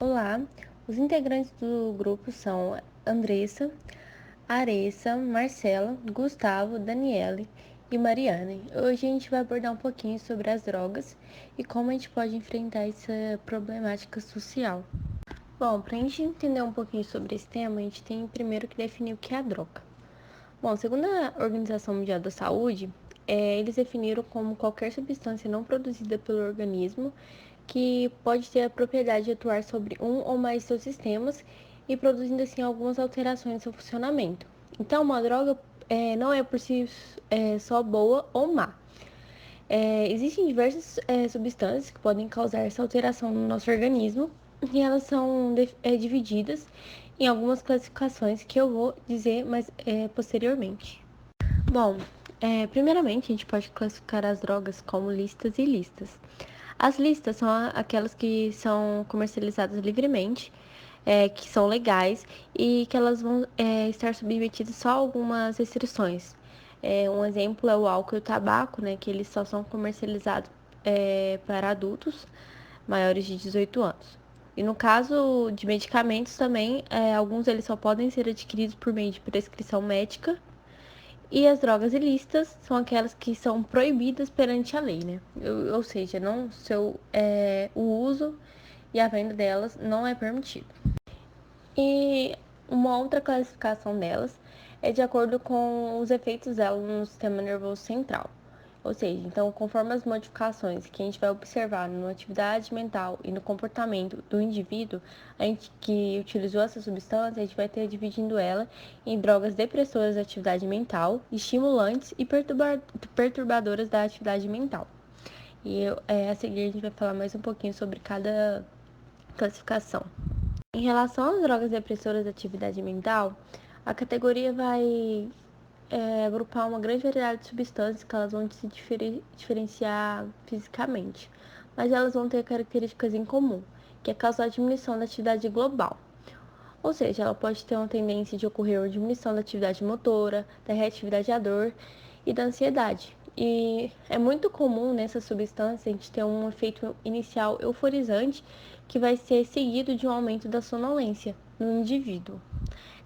Olá, os integrantes do grupo são Andressa, Aressa, Marcela, Gustavo, Daniele e Mariane. Hoje a gente vai abordar um pouquinho sobre as drogas e como a gente pode enfrentar essa problemática social. Bom, para a gente entender um pouquinho sobre esse tema, a gente tem primeiro que definir o que é a droga. Bom, segundo a Organização Mundial da Saúde, eles definiram como qualquer substância não produzida pelo organismo que pode ter a propriedade de atuar sobre um ou mais seus sistemas e produzindo assim algumas alterações no seu funcionamento. Então, uma droga não é por si só boa ou má. Existem diversas substâncias que podem causar essa alteração no nosso organismo e elas são divididas em algumas classificações que eu vou dizer mais posteriormente. Bom, primeiramente a gente pode classificar as drogas como listas e listas. As listas são aquelas que são comercializadas livremente, que são legais e que elas vão estar submetidas só a algumas restrições. Um exemplo é o álcool e o tabaco, né, que eles só são comercializados para adultos maiores de 18 anos. E no caso de medicamentos também, alguns eles só podem ser adquiridos por meio de prescrição médica e as drogas ilícitas são aquelas que são proibidas perante a lei, né? Ou seja, o uso e a venda delas não é permitido. E uma outra classificação delas é de acordo com os efeitos delas no sistema nervoso central. Ou seja, então, conforme as modificações que a gente vai observar na atividade mental e no comportamento do indivíduo, a gente que utilizou essa substância, a gente vai ter dividindo ela em drogas depressoras da atividade mental, estimulantes e perturbadoras da atividade mental. E a seguir a gente vai falar mais um pouquinho sobre cada classificação. Em relação às drogas depressoras da atividade mental, a categoria vai agrupar uma grande variedade de substâncias que elas vão se diferenciar fisicamente, mas elas vão ter características em comum, que é causar diminuição da atividade global. Ou seja, ela pode ter uma tendência de ocorrer uma diminuição da atividade motora, da reatividade à dor e da ansiedade. E é muito comum nessa substância a gente ter um efeito inicial euforizante que vai ser seguido de um aumento da sonolência no indivíduo.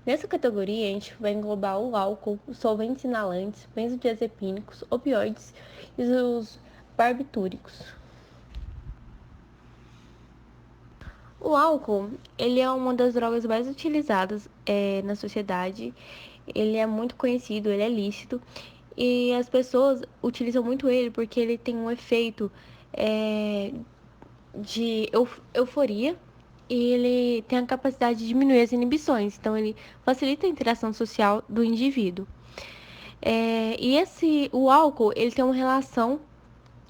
Nessa categoria, a gente vai englobar o álcool, os solventes inalantes, benzodiazepínicos, opioides e os barbitúricos. O álcool, ele é uma das drogas mais utilizadas na sociedade. Ele é muito conhecido, ele é lícito e as pessoas utilizam muito ele porque ele tem um efeito de euforia e ele tem a capacidade de diminuir as inibições, então ele facilita a interação social do indivíduo. O álcool, ele tem uma relação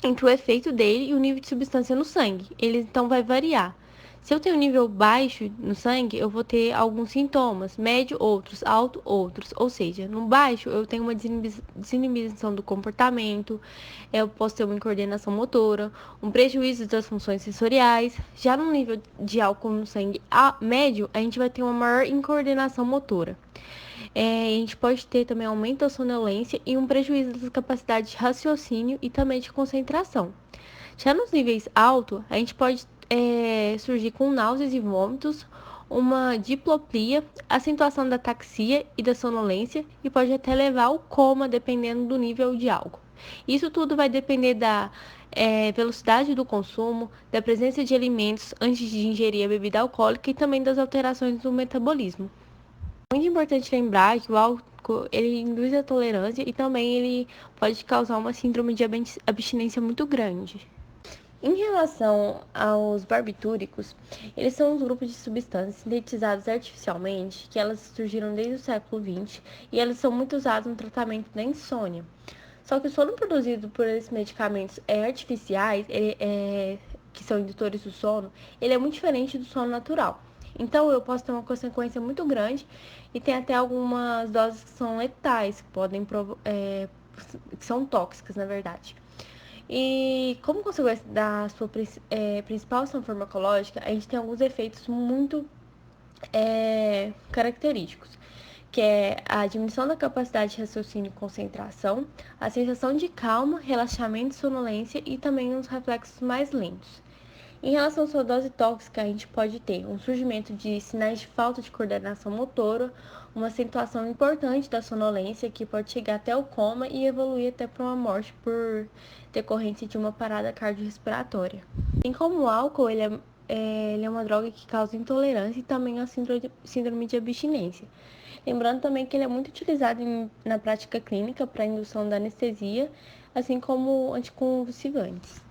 entre o efeito dele e o nível de substância no sangue. Ele então vai variar. Se eu tenho um nível baixo no sangue, eu vou ter alguns sintomas, médio outros, alto outros. Ou seja, no baixo eu tenho uma desinibição do comportamento, eu posso ter uma incoordenação motora, um prejuízo das funções sensoriais. Já no nível de álcool no sangue médio, a gente vai ter uma maior incoordenação motora. A gente pode ter também aumento da sonolência e um prejuízo das capacidades de raciocínio e também de concentração. Já nos níveis altos, a gente pode surgir com náuseas e vômitos, uma diplopia, acentuação da ataxia e da sonolência e pode até levar ao coma, dependendo do nível de álcool. Isso tudo vai depender da velocidade do consumo, da presença de alimentos antes de ingerir a bebida alcoólica e também das alterações do metabolismo. É muito importante lembrar que o álcool ele induz a tolerância e também ele pode causar uma síndrome de abstinência muito grande. Em relação aos barbitúricos, eles são um grupo de substâncias sintetizadas artificialmente que elas surgiram desde o século XX e elas são muito usadas no tratamento da insônia. Só que o sono produzido por esses medicamentos artificiais, que são indutores do sono, ele é muito diferente do sono natural. Então, eu posso ter uma consequência muito grande e tem até algumas doses que são letais, que são tóxicas, na verdade. E como consequência da sua principal ação farmacológica, a gente tem alguns efeitos muito característicos, que é a diminuição da capacidade de raciocínio e concentração, a sensação de calma, relaxamento e sonolência e também uns reflexos mais lentos. Em relação à sua dose tóxica, a gente pode ter um surgimento de sinais de falta de coordenação motora, uma acentuação importante da sonolência, que pode chegar até o coma e evoluir até para uma morte por decorrência de uma parada cardiorrespiratória. Assim como o álcool, ele é uma droga que causa intolerância e também a síndrome de abstinência. Lembrando também que ele é muito utilizado na prática clínica para indução da anestesia, assim como anticonvulsivantes.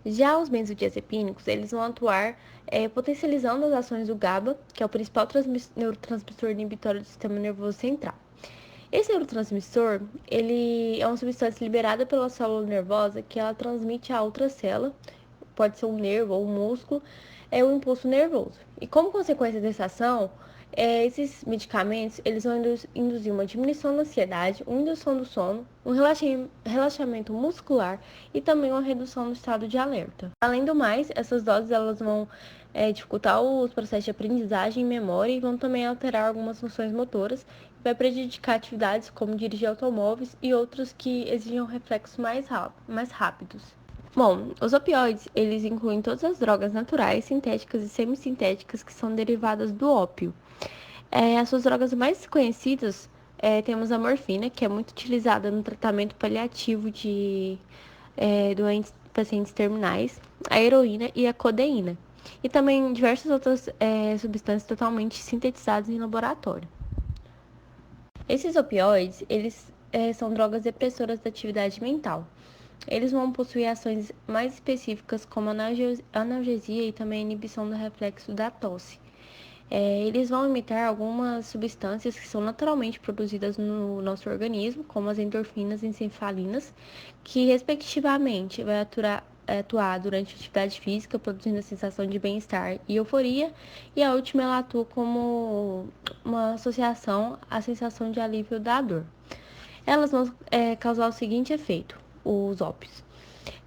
Já os benzodiazepínicos, eles vão atuar potencializando as ações do GABA, que é o principal neurotransmissor inibitório do sistema nervoso central. Esse neurotransmissor, ele é uma substância liberada pela célula nervosa que ela transmite a outra célula, pode ser um nervo ou um músculo, é o impulso nervoso. E como consequência dessa ação, esses medicamentos eles vão induzir uma diminuição da ansiedade, uma indução do sono, um relaxamento muscular e também uma redução do estado de alerta. Além do mais, essas doses elas vão dificultar os processos de aprendizagem e memória e vão também alterar algumas funções motoras e vai prejudicar atividades como dirigir automóveis e outras que exigem reflexos mais rápidos. Bom, os opioides, eles incluem todas as drogas naturais, sintéticas e semissintéticas que são derivadas do ópio. As suas drogas mais conhecidas, temos a morfina, que é muito utilizada no tratamento paliativo de pacientes terminais, a heroína e a codeína. E também diversas outras substâncias totalmente sintetizadas em laboratório. Esses opioides, eles são drogas depressoras da atividade mental. Eles vão possuir ações mais específicas como analgesia e também inibição do reflexo da tosse. Eles vão imitar algumas substâncias que são naturalmente produzidas no nosso organismo, como as endorfinas e encefalinas, que respectivamente vai atuar durante a atividade física, produzindo a sensação de bem-estar e euforia, e a última ela atua como uma associação à sensação de alívio da dor. Elas vão causar o seguinte efeito, os ópios.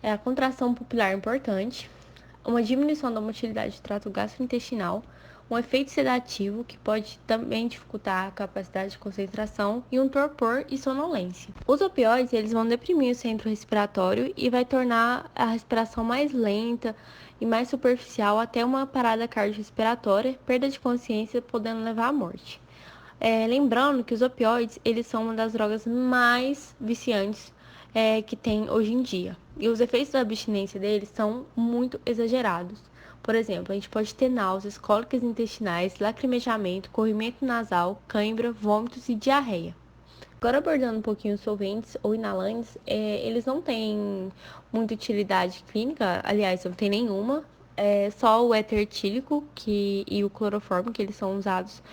A contração pupilar importante, uma diminuição da motilidade do trato gastrointestinal, um efeito sedativo que pode também dificultar a capacidade de concentração e um torpor e sonolência. Os opioides eles vão deprimir o centro respiratório e vai tornar a respiração mais lenta e mais superficial até uma parada cardiorrespiratória, perda de consciência, podendo levar à morte. Lembrando que os opioides eles são uma das drogas mais viciantes que tem hoje em dia. E os efeitos da abstinência deles são muito exagerados. Por exemplo, a gente pode ter náuseas, cólicas intestinais, lacrimejamento, corrimento nasal, cãibra, vômitos e diarreia. Agora abordando um pouquinho os solventes ou inalantes, eles não têm muita utilidade clínica, aliás, não tem nenhuma. Só o éter etílico e o cloroformo, que eles são usados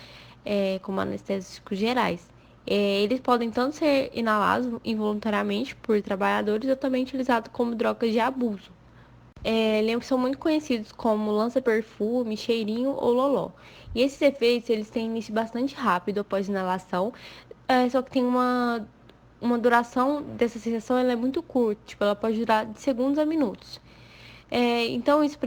como anestésicos gerais. Eles podem tanto ser inalados involuntariamente por trabalhadores ou também utilizados como drogas de abuso. Eles são muito conhecidos como lança-perfume, cheirinho ou loló. E esses efeitos eles têm início bastante rápido após inalação, só que tem uma duração dessa sensação ela é muito curta, tipo, ela pode durar de segundos a minutos. Então isso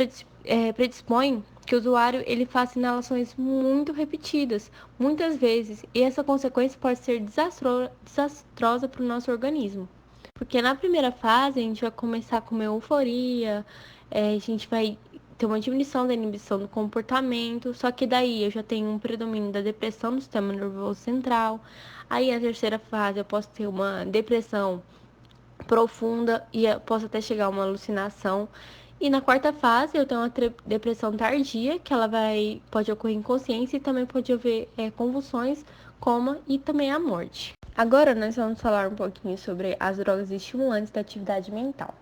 predispõe que o usuário ele faça inalações muito repetidas, muitas vezes, e essa consequência pode ser desastrosa para o nosso organismo. Porque na primeira fase a gente vai começar com uma euforia, a gente vai ter uma diminuição da inibição do comportamento, só que daí eu já tenho um predomínio da depressão no sistema nervoso central. Aí na terceira fase eu posso ter uma depressão profunda e eu posso até chegar a uma alucinação. E na quarta fase eu tenho uma depressão tardia, que ela pode ocorrer inconsciência e também pode haver convulsões, coma e também a morte. Agora nós vamos falar um pouquinho sobre as drogas estimulantes da atividade mental.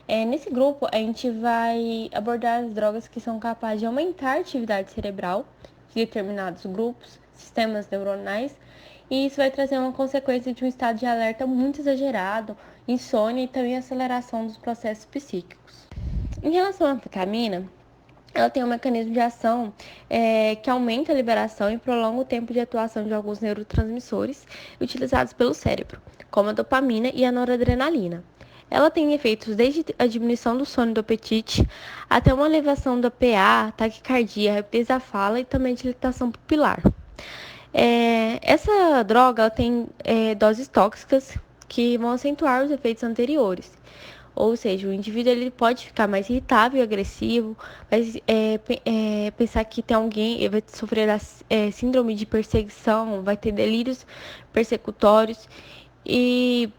Nesse grupo a gente vai abordar as drogas que são capazes de aumentar a atividade cerebral de determinados grupos, sistemas neuronais, e isso vai trazer uma consequência de um estado de alerta muito exagerado, insônia e também aceleração dos processos psíquicos. Em relação à anfetamina, ela tem um mecanismo de ação que aumenta a liberação e prolonga o tempo de atuação de alguns neurotransmissores utilizados pelo cérebro, como a dopamina e a noradrenalina. Ela tem efeitos desde a diminuição do sono e do apetite, até uma elevação da PA, taquicardia, rapidez da fala e também dilatação pupilar. Essa droga ela tem doses tóxicas que vão acentuar os efeitos anteriores. Ou seja, o indivíduo ele pode ficar mais irritável e agressivo, pensar que tem alguém, ele vai sofrer síndrome de perseguição, vai ter delírios persecutórios e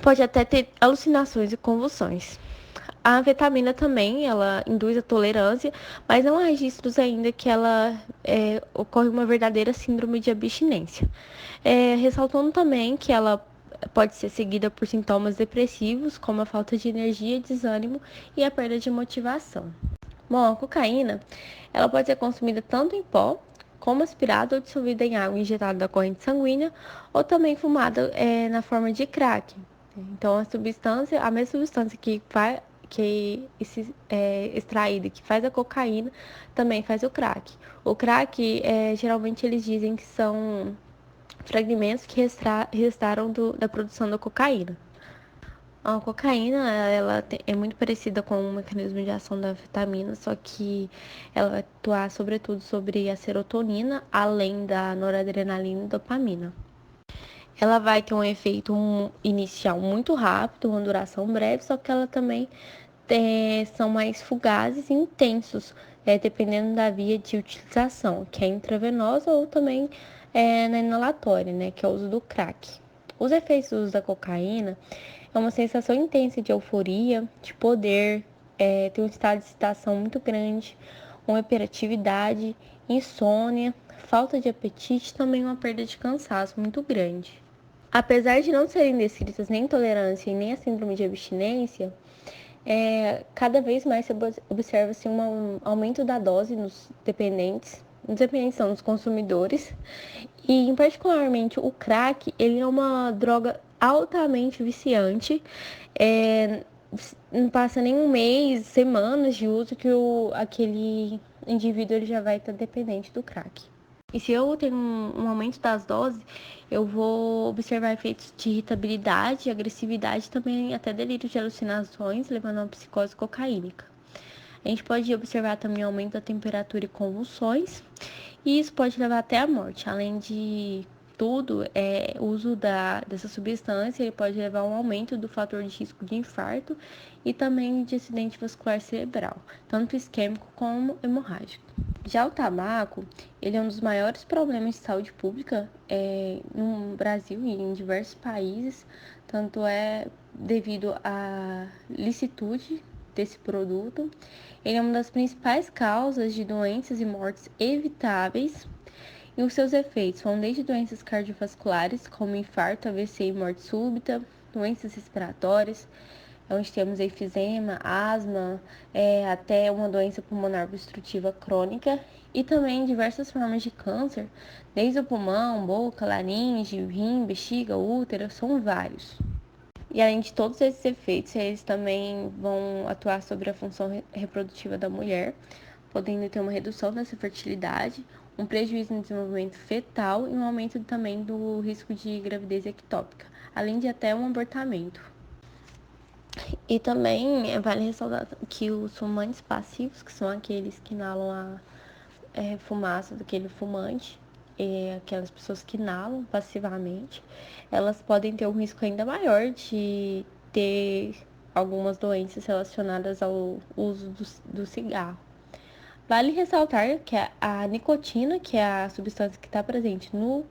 pode até ter alucinações e convulsões. A anfetamina também, ela induz a tolerância, mas não há registros ainda que ela ocorre uma verdadeira síndrome de abstinência. Ressaltando também que ela pode ser seguida por sintomas depressivos, como a falta de energia, desânimo e a perda de motivação. Bom, a cocaína, ela pode ser consumida tanto em pó, como aspirada ou dissolvida em água injetada da corrente sanguínea, ou também fumada na forma de crack. Então, a mesma substância extraída que faz a cocaína, também faz o crack. O crack, geralmente eles dizem que são fragmentos que restaram da produção da cocaína. A cocaína, é muito parecida com o mecanismo de ação da anfetamina, só que ela vai atuar sobretudo sobre a serotonina, além da noradrenalina e dopamina. Ela vai ter um efeito inicial muito rápido, uma duração breve, só que ela também são mais fugazes e intensos, dependendo da via de utilização, que é intravenosa ou também na inalatória, né, que é o uso do crack. Os efeitos do uso da cocaína é uma sensação intensa de euforia, de poder, tem um estado de excitação muito grande, uma hiperatividade, insônia, falta de apetite e também uma perda de cansaço muito grande. Apesar de não serem descritas nem intolerância e nem a síndrome de abstinência, cada vez mais se observa-se um aumento da dose nos dependentes. Os dependentes são os consumidores. E, em particularmente, o crack, ele é uma droga altamente viciante. Não passa nem um mês, semanas de uso que aquele indivíduo ele já vai estar dependente do crack. E se eu tenho um aumento das doses, eu vou observar efeitos de irritabilidade, agressividade e também até delírio de alucinações, levando a uma psicose cocaínica. A gente pode observar também aumento da temperatura e convulsões, e isso pode levar até a morte. Além de tudo, o uso dessa substância ele pode levar a um aumento do fator de risco de infarto e também de acidente vascular cerebral, tanto isquêmico como hemorrágico. Já o tabaco, ele é um dos maiores problemas de saúde pública no Brasil e em diversos países, tanto é devido à licitude desse produto. Ele é uma das principais causas de doenças e mortes evitáveis, e os seus efeitos vão desde doenças cardiovasculares, como infarto, AVC e morte súbita, doenças respiratórias, onde temos efizema, asma, até uma doença pulmonar obstrutiva crônica, e também diversas formas de câncer, desde o pulmão, boca, laringe, rim, bexiga, útero, são vários. E além de todos esses efeitos, eles também vão atuar sobre a função reprodutiva da mulher, podendo ter uma redução dessa fertilidade, um prejuízo no desenvolvimento fetal e um aumento também do risco de gravidez ectópica, além de até um abortamento. E também vale ressaltar que os fumantes passivos, que são aqueles que inalam a fumaça daquele fumante, aquelas pessoas que inalam passivamente, elas podem ter um risco ainda maior de ter algumas doenças relacionadas ao uso do cigarro. Vale ressaltar que a nicotina, que é a substância que está presente no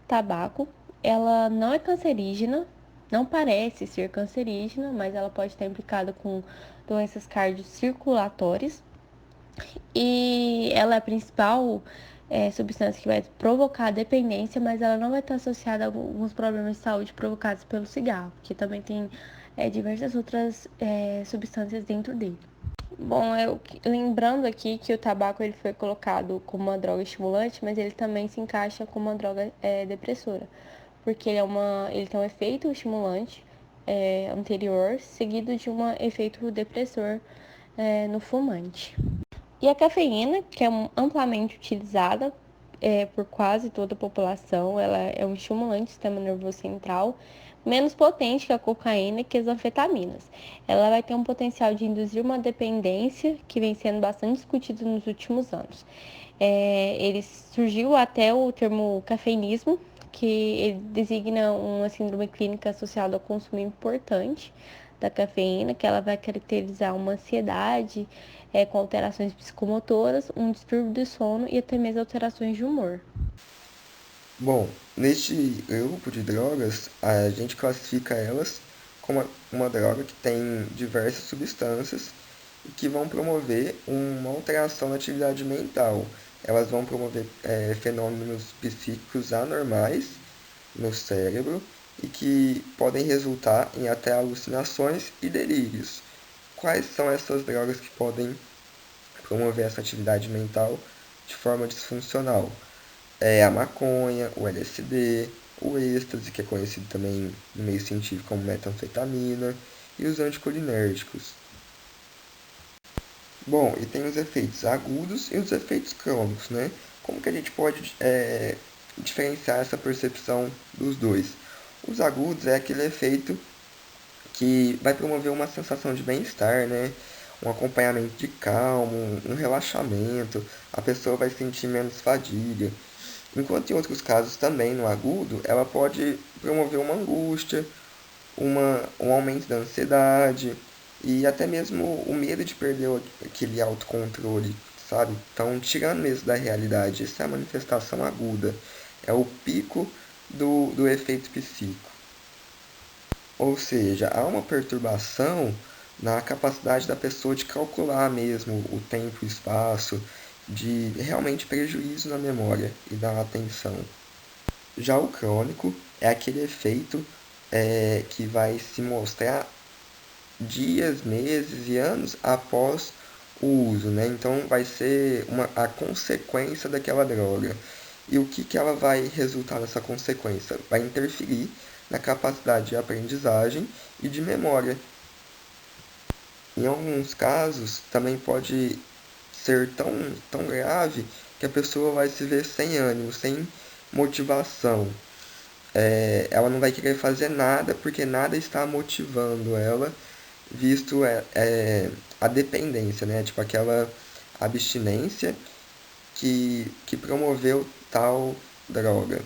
tabaco, ela não é cancerígena, não parece ser cancerígena, mas ela pode estar implicada com doenças cardiocirculatórias. E ela é a principal substância que vai provocar dependência, mas ela não vai estar associada a alguns problemas de saúde provocados pelo cigarro, que também tem diversas outras substâncias dentro dele. Bom, lembrando aqui que o tabaco ele foi colocado como uma droga estimulante, mas ele também se encaixa como uma droga depressora, porque ele tem um efeito estimulante anterior, seguido de um efeito depressor no fumante. E a cafeína, que é amplamente utilizada por quase toda a população, ela é um estimulante do sistema nervoso central, menos potente que a cocaína e que as anfetaminas. Ela vai ter um potencial de induzir uma dependência que vem sendo bastante discutido nos últimos anos. Ele surgiu até o termo cafeinismo, que ele designa uma síndrome clínica associada ao consumo importante da cafeína, que ela vai caracterizar uma ansiedade, com alterações psicomotoras, um distúrbio do sono e até mesmo alterações de humor. Bom, neste grupo de drogas, a gente classifica elas como uma droga que tem diversas substâncias e que vão promover uma alteração na atividade mental. Elas vão promover fenômenos psíquicos anormais no cérebro e que podem resultar em até alucinações e delírios. Quais são essas drogas que podem promover essa atividade mental de forma disfuncional? É a maconha, o LSD, o êxtase, que é conhecido também no meio científico como metanfetamina, e os anticolinérgicos. Bom, e tem os efeitos agudos e os efeitos crônicos, né? Como que a gente pode diferenciar essa percepção dos dois? Os agudos é aquele efeito que vai promover uma sensação de bem-estar, né? Um acompanhamento de calmo, um relaxamento, a pessoa vai sentir menos fadiga. Enquanto em outros casos também no agudo, ela pode promover uma angústia, um aumento da ansiedade e até mesmo o medo de perder aquele autocontrole, sabe? Então, tirando mesmo da realidade, essa é a manifestação aguda, é o pico do efeito psíquico. Ou seja, há uma perturbação na capacidade da pessoa de calcular mesmo o tempo e o espaço, de realmente prejuízo na memória e na atenção. Já o crônico é aquele efeito que vai se mostrar dias, meses e anos após o uso, né? Então vai ser a consequência daquela droga. E o que, que ela vai resultar nessa consequência? Vai interferir na capacidade de aprendizagem e de memória. Em alguns casos, também pode ser tão grave que a pessoa vai se ver sem ânimo, sem motivação. Ela não vai querer fazer nada porque nada está motivando ela, visto a dependência, né? Tipo aquela abstinência que promoveu tal droga.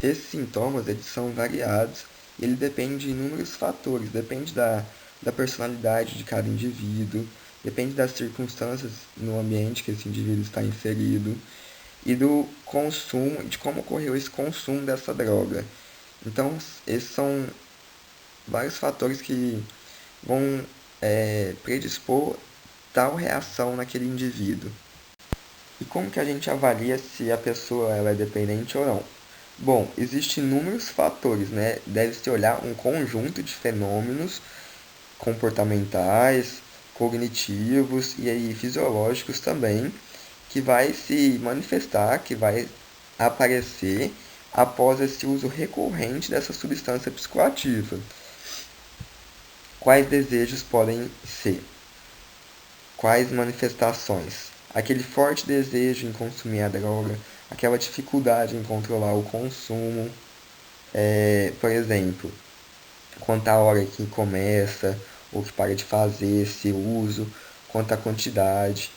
Esses sintomas eles são variados e ele depende de inúmeros fatores, depende da personalidade de cada indivíduo, depende das circunstâncias no ambiente que esse indivíduo está inserido e do consumo, de como ocorreu esse consumo dessa droga. Então, esses são vários fatores que vão predispor tal reação naquele indivíduo. E como que a gente avalia se a pessoa ela é dependente ou não? Bom, existem inúmeros fatores, né? Deve-se olhar um conjunto de fenômenos comportamentais, cognitivos e aí fisiológicos também, que vai se manifestar, que vai aparecer após esse uso recorrente dessa substância psicoativa. Quais desejos podem ser? Quais manifestações? Aquele forte desejo em consumir a droga, aquela dificuldade em controlar o consumo, por exemplo, quanto à hora que começa ou que para de fazer esse uso, quanto à quantidade.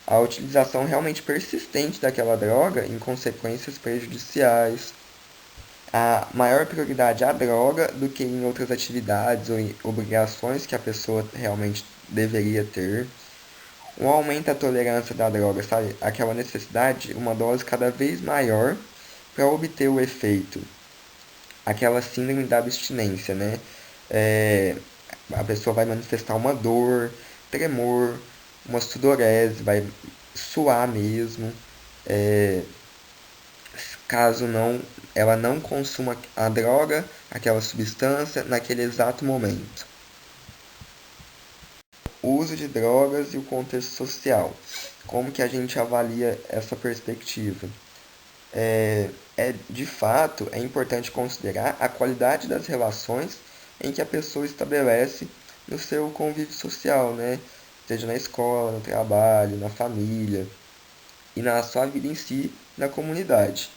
A utilização realmente persistente daquela droga em consequências prejudiciais, a maior prioridade à droga do que em outras atividades ou em obrigações que a pessoa realmente deveria ter. Um aumento da tolerância da droga, sabe? Aquela necessidade, uma dose cada vez maior para obter o efeito. Aquela síndrome da abstinência, né? É, a pessoa vai manifestar uma dor, tremor, uma sudorese, vai suar mesmo, é, caso ela não consuma a droga, aquela substância, naquele exato momento. O uso de drogas e o contexto social. Como que a gente avalia essa perspectiva? De fato, é importante considerar a qualidade das relações em que a pessoa estabelece no seu convívio social, né? Seja na escola, no trabalho, na família e na sua vida em si, na comunidade.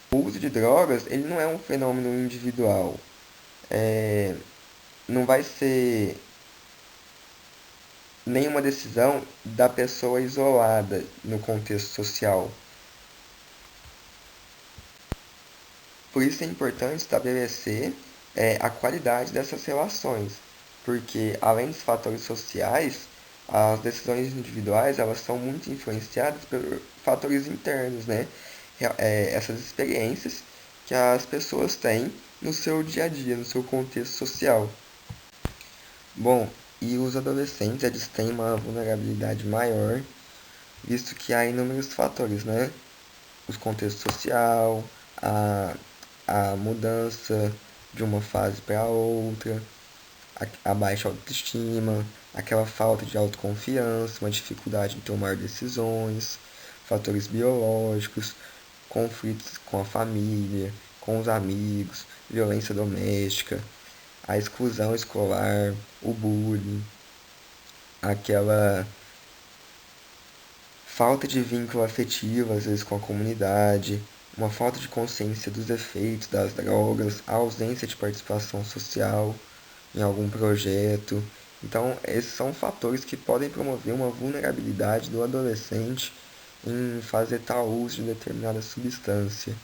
O uso de drogas, ele não é um fenômeno individual. Não vai ser nenhuma decisão da pessoa isolada no contexto social. Por isso é importante estabelecer a qualidade dessas relações, porque além dos fatores sociais, as decisões individuais elas são muito influenciadas por fatores internos, né? Essas experiências que as pessoas têm no seu dia a dia, no seu contexto social. Bom, e os adolescentes eles têm uma vulnerabilidade maior, visto que há inúmeros fatores, né? O contexto social, a, a mudança de uma fase para outra, a baixa autoestima, aquela falta de autoconfiança, uma dificuldade em tomar decisões, fatores biológicos, conflitos com a família, com os amigos, violência doméstica, a exclusão escolar, o bullying, aquela falta de vínculo afetivo, às vezes com a comunidade, uma falta de consciência dos efeitos das drogas, a ausência de participação social em algum projeto. Então, esses são fatores que podem promover uma vulnerabilidade do adolescente em fazer tal uso de determinada substância.